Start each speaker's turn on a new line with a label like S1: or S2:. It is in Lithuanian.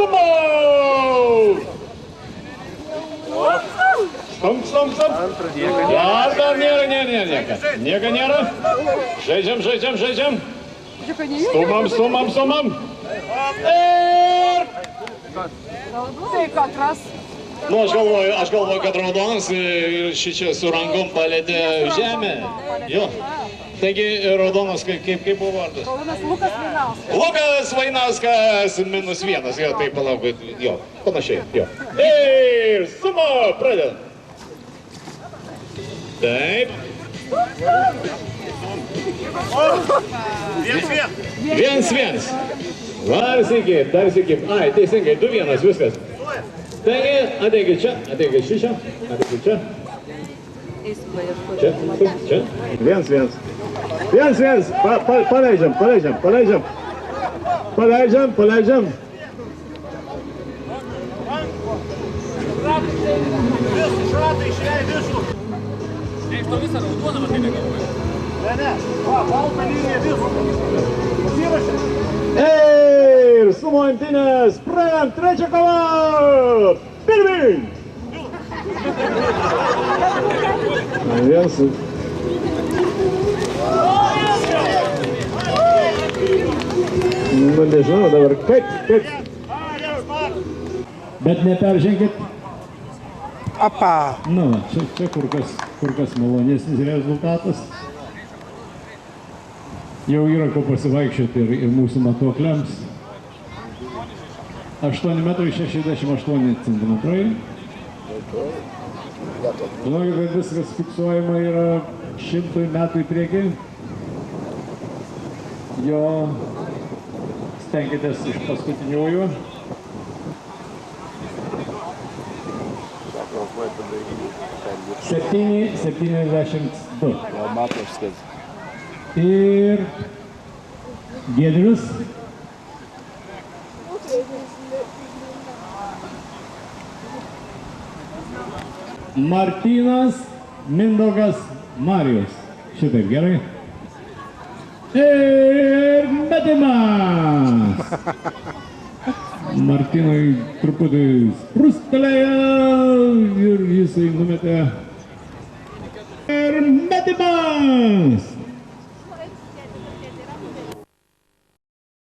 S1: sumo! Stump. Dar nėra. Nieko nėra. Žaidžiam. Stumam. Ir...
S2: Tai katras.
S1: Nu, aš galvoju, kad raudonas ir šičia su rankom palėtė žemę. Jo. Taigi, raudonas kaip buvo vardas?
S2: Raudonas Lukas Vainauskas.
S1: Lukas Vainauskas -1. Jo, tai palauk, jo, panašiai, jo. Ir sumo, pradedam. Taip. 1-1. Dar sėki. Ai, teisingai, 2-1, viskas. Taigi, ateikit čia. Čia. 1-1. Paleidžiam.
S3: Šratai išleidai visų. Iš to visą raudoną matai negalvoju. Ne. Baltą liniją visų. Pasirašė.
S1: Ir sumo imtynės. Pradedam trečią kovą. Pirmyn. Nu, nežinau dabar, kaip. Bet neperženkit.
S4: Apa.
S1: Nu, čia kur kas malonesnis rezultatas. Jau yra ko pasivaikščioti ir mūsų matuokliams. 8,68 cm. Žinokit, kad viskas fiksuojama yra 100 metų į priekį. Jo stenkitės iš paskutiniųjų. 7,72. Ir Giedrius. Martynas Mindaugas Marijus. Šitaip gerai. Ir metimas. Martynui truputį sprustelėjo ir jisai numetė. Ir metimas.